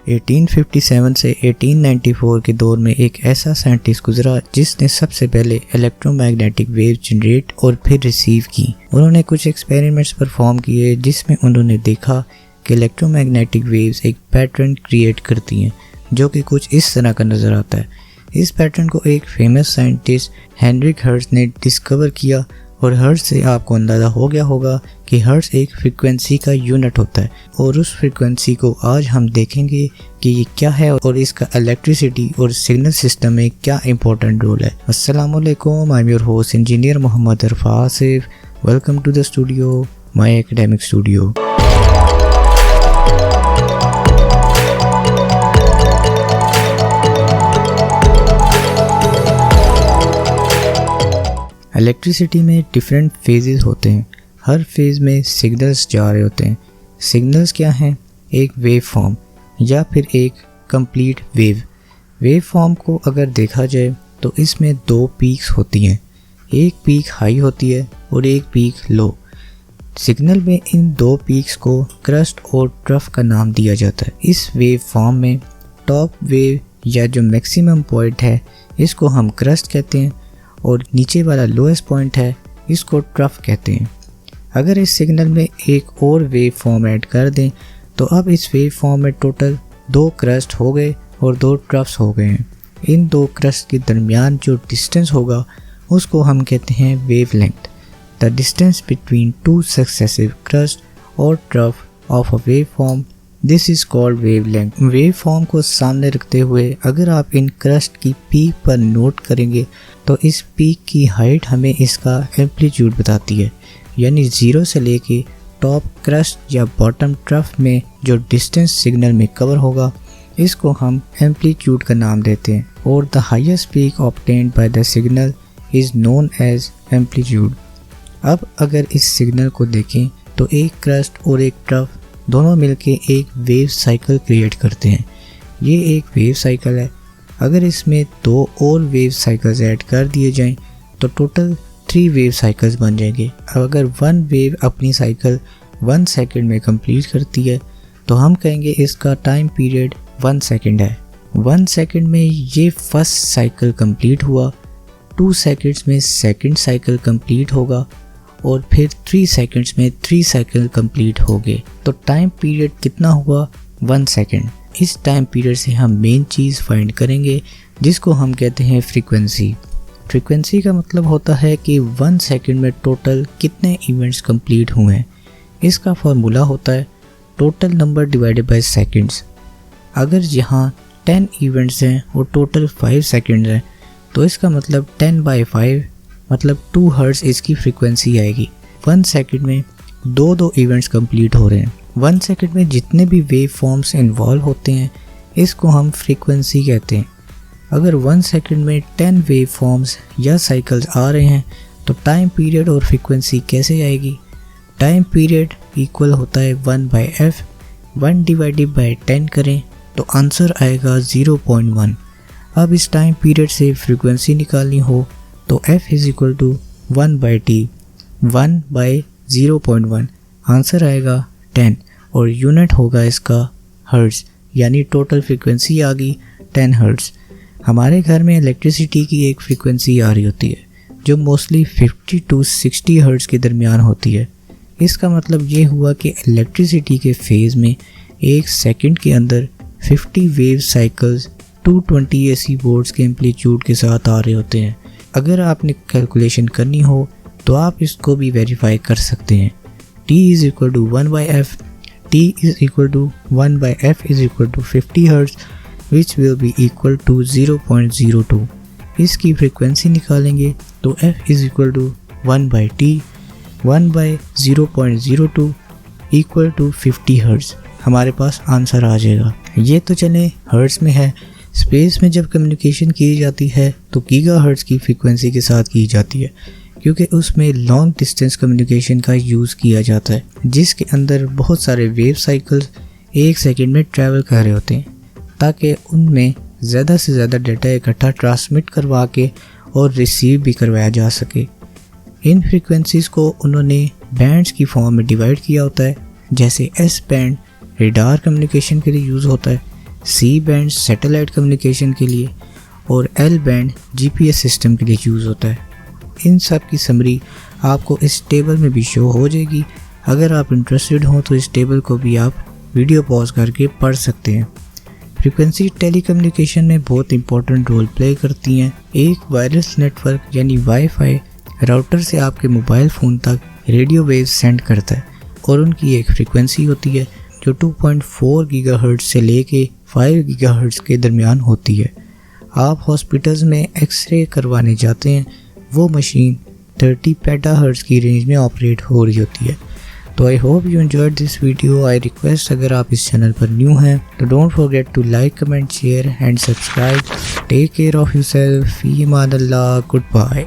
1857 से 1894 के दौर में एक ऐसा साइंटिस्ट गुजरा जिसने सबसे पहले इलेक्ट्रोमैग्नेटिक वेव जनरेट और फिर रिसीव की। उन्होंने कुछ एक्सपेरिमेंट्स परफॉर्म किए जिसमें उन्होंने देखा कि इलेक्ट्रोमैग्नेटिक वेव्स एक पैटर्न क्रिएट करती हैं जो कि कुछ इस तरह का नज़र आता है। इस पैटर्न को एक फेमस साइंटिस्ट हेनरिक हर्ट्ज ने डिस्कवर किया और हर्ट्ज से आपको अंदाज़ा हो गया होगा कि हर्ट्ज एक फ्रीक्वेंसी का यूनिट होता है और उस फ्रीक्वेंसी को आज हम देखेंगे कि ये क्या है और इसका इलेक्ट्रिसिटी और सिग्नल सिस्टम में क्या इंपॉर्टेंट रोल है। अस्सलाम वालेकुम, I am your host engineer Mohammad Arfa Asif. Welcome to the studio, my academic studio. Electricity में डिफरेंट फेजेस होते हैं। हर फेज़ में सिग्नल्स जा रहे होते हैं। सिग्नल्स क्या हैं? एक वेव फॉर्म या फिर एक कंप्लीट वेव। वेव फॉर्म को अगर देखा जाए तो इसमें दो पीक्स होती हैं। एक पीक हाई होती है और एक पीक लो। सिग्नल में इन दो पीक्स को क्रस्ट और ट्रफ का नाम दिया जाता है। इस वेव फॉर्म में टॉप वेव या जो मैक्सिमम पॉइंट है इसको हम क्रस्ट कहते हैं और नीचे वाला लोएस्ट पॉइंट है इसको ट्रफ कहते हैं। अगर इस सिग्नल में एक और वेव फॉर्म ऐड कर दें तो अब इस वेव फॉर्म में टोटल दो क्रस्ट हो गए और दो ट्रफ्स हो गए हैं। इन दो क्रस्ट के दरमियान जो डिस्टेंस होगा उसको हम कहते हैं wavelength. The distance between two successive crest और trough of a wave form, this is called wavelength. Wave form को सामने रखते हुए अगर आप इन क्रस्ट की पीक पर नोट करेंगे तो इस पीक की हाइट हमें इसका एम्पलीट्यूड बताती है, यानी ज़ीरो से लेके टॉप क्रस्ट या बॉटम ट्रफ में जो डिस्टेंस सिग्नल में कवर होगा इसको हम एम्पलीट्यूड का नाम देते हैं और the highest peak obtained by the signal is known as amplitude. अब अगर इस सिग्नल को देखें तो एक क्रस्ट और एक ट्रफ दोनों मिलके एक वेव साइकिल क्रिएट करते हैं। ये एक वेव साइकिल है। अगर इसमें दो और वेव साइकिल्स ऐड कर दिए जाएं तो टोटल 3 वेव साइकिल्स बन जाएंगे। अब अगर वन वेव अपनी साइकिल 1 सेकंड में कंप्लीट करती है तो हम कहेंगे इसका टाइम पीरियड 1 सेकंड है। 1 सेकंड में ये फर्स्ट साइकिल कंप्लीट हुआ, 2 सेकंड्स में सेकंड साइकिल कंप्लीट होगा और फिर 3 सेकंड्स में 3 साइकिल कंप्लीट हो गए। तो टाइम पीरियड कितना हुआ? 1 सेकंड। इस टाइम पीरियड से हम मेन चीज़ फाइंड करेंगे जिसको हम कहते हैं फ्रीक्वेंसी। फ्रीक्वेंसी का मतलब होता है कि 1 सेकंड में टोटल कितने इवेंट्स कंप्लीट हुए हैं। इसका फार्मूला होता है total number divided by seconds. अगर यहाँ 10 इवेंट्स हैं और टोटल 5 सेकंड्स हैं तो इसका मतलब 10/5 मतलब 2 हर्ट्ज इसकी फ्रीक्वेंसी आएगी। 1 सेकंड में दो इवेंट्स कंप्लीट हो रहे हैं। 1 सेकंड में जितने भी वेव फॉर्म्स इन्वॉल्व होते हैं इसको हम फ्रीक्वेंसी कहते हैं। अगर 1 सेकंड में 10 वेव फॉर्म्स या साइकिल्स आ रहे हैं तो टाइम पीरियड और फ्रीक्वेंसी कैसे आएगी? टाइम पीरियड इक्वल होता है 1/f। 1 डिवाइडेड बाय 10 करें तो आंसर आएगा 0.1। अब इस टाइम पीरियड से फ्रीक्वेंसी निकालनी हो तो f is equal to 1/t। 1/0.1 answer आएगा 10 और यूनिट होगा इसका हर्ट्ज, यानी टोटल फ्रीक्वेंसी आ गई 10 हर्ट्ज। हमारे घर में इलेक्ट्रिसिटी की एक फ्रीक्वेंसी आ रही होती है जो मोस्टली 50 to 60 हर्ट्ज के दरमियान होती है। इसका मतलब ये हुआ कि इलेक्ट्रिसिटी के फेज़ में एक सेकंड के अंदर 50 वेव साइकिल्स 220 AC वोल्ट्स के एम्पलीट्यूड के साथ आ रहे होते हैं। अगर आपने कैलकुलेशन करनी हो तो आप इसको भी वेरीफाई कर सकते हैं। t is equal to 1/f, t is equal to 1/f is equal to 50 hertz which will be equal to 0.02। इसकी फ्रीक्वेंसी निकालेंगे तो f is equal to 1/t, 1/0.02 equal to 50 hertz. हमारे पास आंसर आ जाएगा। ये तो चले हर्ट्ज में है। स्पेस में जब कम्युनिकेशन की जाती है तो गीगाहर्ट्ज की फ्रीक्वेंसी के साथ की जाती है क्योंकि उसमें लॉन्ग डिस्टेंस कम्युनिकेशन का यूज़ किया जाता है जिसके अंदर बहुत सारे वेव साइकिल्स 1 सेकंड में ट्रैवल कर रहे होते हैं ताकि उनमें ज़्यादा से ज़्यादा डाटा इकट्ठा ट्रांसमिट करवा के और रिसीव भी करवाया जा सके। इन फ्रीक्वेंसीज़ को उन्होंने बैंड्स की फॉर्म में डिवाइड किया होता है, जैसे एस बैंड रेडार कम्युनिकेशन के लिए यूज़ होता है, सी बैंड सैटेलाइट कम्युनिकेशन के लिए और एल बैंड GPS सिस्टम के लिए यूज़ होता है। इन सब की समरी आपको इस टेबल में भी शो हो जाएगी। अगर आप इंटरेस्टेड हो तो इस टेबल को भी आप वीडियो पॉज करके पढ़ सकते हैं। फ्रीक्वेंसी टेलीकम्युनिकेशन में बहुत इंपॉर्टेंट रोल प्ले करती हैं। एक वायरलेस नेटवर्क यानी वाईफाई राउटर से आपके मोबाइल फ़ोन तक रेडियो वेव्स सेंड करता है और उनकी एक फ्रीक्वेंसी होती है जो 2.4 गीगाहर्ट्ज़ से लेके 5 गीगाहर्ट्ज़ के दरमियान होती है। आप हॉस्पिटल्स में एक्सरे करवाने जाते हैं, वो मशीन 30 पेटाहर्ट्ज़ की रेंज में ऑपरेट हो रही होती है। तो I hope you enjoyed this video. I request अगर आप इस चैनल पर न्यू हैं तो don't forget to like, comment, share and subscribe. Take care of yourself. फी अमान अल्लाह। Good bye.